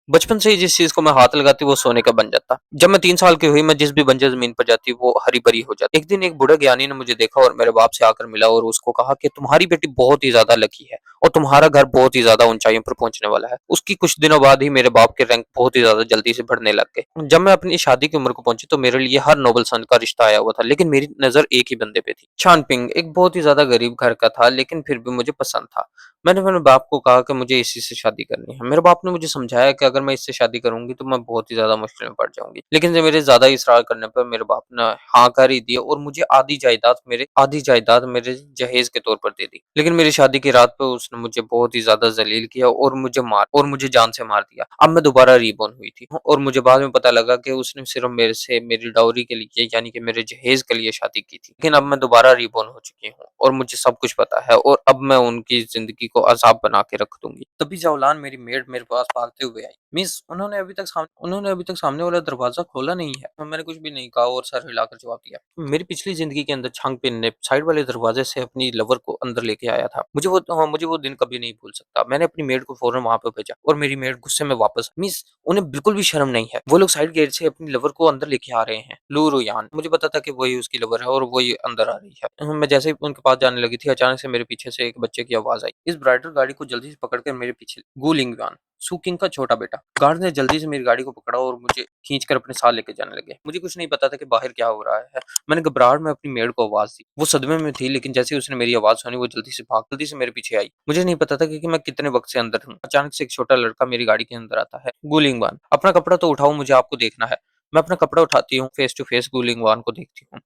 बचपन से ही जिस चीज़ को मैं हाथ लगाती वो सोने का बन जाता। जब मैं 3 साल की हुई मैं जिस भी बंजर ज़मीन पर जाती वो हरी-भरी हो जाती। एक दिन एक बूढ़े ज्ञानी ने मुझे देखा और मेरे बाप से आकर मिला और उसको कहा कि तुम्हारी बेटी बहुत ही ज़्यादा लकी है और तुम्हारा घर बहुत ही ज़्यादा ऊँचाइयों पर पहुँचने वाला है। उसकी कुछ दिनों बाद ही मेरे बाप के रैंक बहुत ही ज़्यादा जल्दी से बढ़ने लग गए। जब मैं अपनी शादी की उम्र को पहुँची तो मेरे लिए हर नोबल सन का रिश्ता आया हुआ था, लेकिन मेरी नज़र एक ही बंदे पे थी। छानपिंग एक बहुत ही ज़्यादा गरीब घर का था, लेकिन फिर भी मुझे पसंद था। मैंने अपने बाप को कहा कि मुझे इसी से शादी करनी है। मेरे बाप ने मुझे समझाया कि अगर मैं इससे शादी करूँगी तो मैं बहुत ही ज़्यादा मुश्किल में पड़ जाऊँगी। लेकिन जब मेरे ज़्यादा इसरार करने पर मेरे बाप ने हाँ कर ही दिया और मुझे आधी जायदाद मेरे जहेज़ के तौर पर दे दी। लेकिन मेरी शादी की रात पे उसने मुझे बहुत ही ज़्यादा ज़लील किया और मुझे जान से मार दिया। अब मैं दोबारा रीबॉर्न हुई थी और मुझे बाद में पता लगा कि उसने सिर्फ़ मेरे से मेरी डाउरी के लिए यानी कि मेरे जहेज़ के लिए शादी की थी। लेकिन अब मैं दोबारा रीबॉर्न हो चुकी हूँ और मुझे सब कुछ पता है और अब मैं उनकी ज़िंदगी को अज़ाब बना के रख दूँगी। तभी जौलान मेरी मेड मेरे पास भागते हुए आई। मिस उन्होंने अभी तक सामने वाला दरवाज़ा खोला नहीं है। मैंने कुछ भी नहीं कहा और सर हिलाकर जवाब दिया। मेरी पिछली ज़िंदगी के अंदर छांगपिन ने साइड वाले दरवाज़े से अपनी लवर को अंदर लेके आया था। मुझे वो दिन कभी नहीं भूल सकता। मैंने अपनी मेड को फ़ौरन वहाँ पे भेजा और मेरी मेड गुस्से में वापस मिस उन्हें बिल्कुल भी शर्म नहीं है। वो लोग साइड गेट से अपनी लवर को अंदर लेके आ रहे हैं। लू रुयान मुझे पता था कि वही उसकी लवर है और वही अंदर आ रही है। मैं जैसे ही उनके पास जाने लगी थी, अचानक से मेरे पीछे से एक बच्चे की आवाज़ आई। इस ब्राइडल गाड़ी को जल्दी से पकड़ कर मेरे पीछे गु लिंगवान सुकिंग का छोटा बेटा। गार्ड ने जल्दी से मेरी गाड़ी को पकड़ा और मुझे खींचकर अपने साथ लेके जाने लगे। मुझे कुछ नहीं पता था कि बाहर क्या हो रहा है। मैंने घबराहट में अपनी मेड को आवाज़ दी। वो सदमे में थी, लेकिन जैसे ही उसने मेरी आवाज़ सुनी वो जल्दी से मेरे पीछे आई। मुझे नहीं पता था कि मैं कितने वक़्त से अंदर हूँ। अचानक से एक छोटा लड़का मेरी गाड़ी के अंदर आता है। गु लिंगवान अपना कपड़ा तो उठाओ, मुझे आपको देखना है। मैं अपना कपड़ा उठाती हूँ, फेस टू फेस गु लिंगवान को देखती हूँ।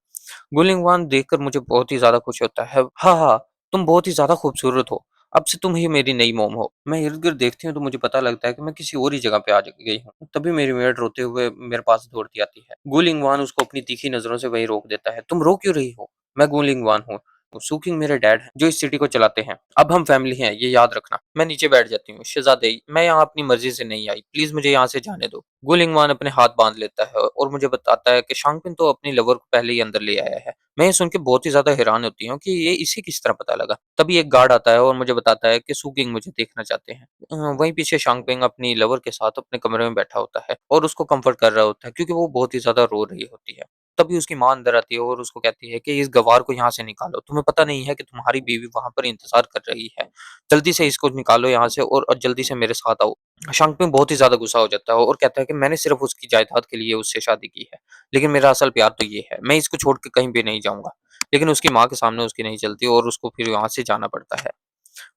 गु लिंगवान देखकर मुझे बहुत ही ज़्यादा खुश होता है। हाँ, हाँ, तुम बहुत ही ज़्यादा खूबसूरत हो। अब से तुम ही मेरी नई मोम हो। मैं इर्द-गिर्द देखती हूँ तो मुझे पता लगता है कि मैं किसी और ही जगह पे आ ज गई हूँ। तभी मेरी मेड रोते हुए मेरे पास दौड़ती आती है। गु लिंगवान उसको अपनी तीखी नज़रों से वहीं रोक देता है। तुम रो क्यों रही हो? मैं गु लिंगवान हूँ। सुकिंग मेरे डैड हैं, जो इस सिटी को चलाते हैं। अब हम फैमिली हैं, ये याद रखना। मैं नीचे बैठ जाती हूँ। शहज़ादे, मैं यहाँ अपनी मर्ज़ी से नहीं आई। प्लीज़ मुझे यहाँ से जाने दो। गु लिंगवान अपने हाथ बाँध लेता है और मुझे बताता है कि शांगपिन तो अपनी लवर को पहले ही अंदर ले आया है। मैं ये सुन के बहुत ही ज़्यादा हैरान होती हूँ कि ये इसे किस तरह पता लगा। तभी एक गार्ड आता है और मुझे बताता है कि सुकिंग मुझे देखना चाहते हैं। वहीं पीछे शांगपिंग अपनी लवर के साथ अपने कमरे में बैठा होता है और उसको कम्फर्ट कर रहा होता है क्योंकि वो बहुत ही ज़्यादा रो रही होती है। तभी उसकी माँ अंदर आती है और उसको कहती है कि इस गँवार को यहाँ से निकालो। तुम्हें पता नहीं है कि तुम्हारी बीवी वहाँ पर इंतज़ार कर रही है। जल्दी से इसको निकालो यहाँ से और जल्दी से मेरे साथ आओ। शांगपिंग बहुत ही ज़्यादा गुस्सा हो जाता है और कहता है कि मैंने सिर्फ़ उसकी जायदाद के लिए उससे शादी की है। लेकिन मेरा असल प्यार तो ये है। मैं इसको छोड़ के कहीं भी नहीं जाऊँगा। लेकिन उसकी माँ के सामने उसकी नहीं चलती और उसको फिर वहाँ से जाना पड़ता है।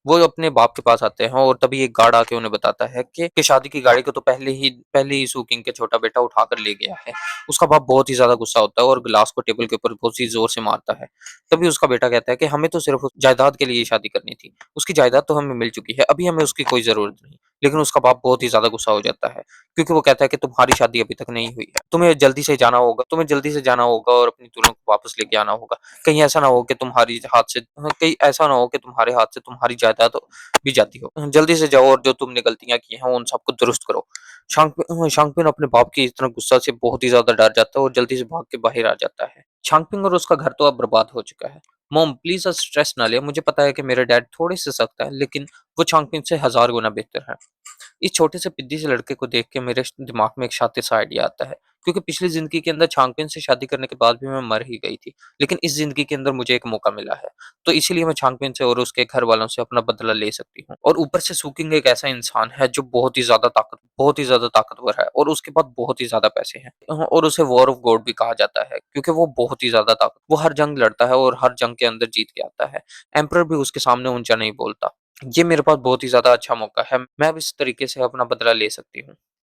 वो अपने बाप के पास आते हैं और तभी एक गार्ड आके उन्हें बताता है कि शादी की गाड़ी को तो पहले ही सुकिंग के छोटा बेटा उठाकर ले गया है। उसका बाप बहुत ही ज़्यादा गुस्सा होता है और ग्लास को टेबल के ऊपर बहुत ही ज़ोर से मारता है। तभी उसका बेटा कहता है कि हमें तो सिर्फ़ जायदाद के लिए शादी करनी थी। उसकी जायदाद तो हमें मिल चुकी है, अभी हमें उसकी कोई ज़रूरत नहीं। लेकिन उसका बाप बहुत ही ज़्यादा गुस्सा हो जाता है, क्योंकि वो कहता है कि तुम्हारी शादी अभी तक नहीं हुई है। तुम्हें जल्दी से जाना होगा और अपनी दुल्हन को वापस लेके आना होगा। कहीं ऐसा ना हो कि तुम्हारे हाथ से तुम्हारी जायदाद भी जाती हो। जल्दी से जाओ और जो तुमने गलतियाँ की हैं उन सबको दुरुस्त करो। शांगपिन अपने बाप की इस तरह गुस्सा से बहुत ही ज़्यादा डर जाता है और जल्दी से भाग के बाहर आ जाता है। शांगपिंग और उसका घर तो अब बर्बाद हो चुका है। मॉम प्लीज़ स्ट्रेस ना ले, मुझे पता है कि मेरे डैड थोड़े से सख्त हैं, लेकिन वो शांगपिंग से हज़ार गुना बेहतर हैं। इस छोटे से पिद्दी से लड़के को देख के मेरे दिमाग में एक शातिर सा आइडिया आता है, क्योंकि पिछली ज़िंदगी के अंदर छांगपिन से शादी करने के बाद भी मैं मर ही गई थी। लेकिन इस ज़िंदगी के अंदर मुझे एक मौका मिला है, तो इसीलिए मैं छांगपिन से और उसके घर वालों से अपना बदला ले सकती हूँ। और ऊपर से सुकिंग एक ऐसा इंसान है जो बहुत ही ज़्यादा ताकतवर है और उसके पास बहुत ही ज़्यादा पैसे हैं। और उसे वॉर ऑफ गॉड भी कहा जाता है, क्योंकि वो बहुत ही ज़्यादा वो हर जंग लड़ता है और हर जंग के अंदर जीत के आता है। एम्परर भी उसके सामने ऊँचा नहीं बोलता। ये मेरे पास बहुत ही ज़्यादा अच्छा मौका है। मैं अब इस तरीके से अपना बदला ले सकती हूँ।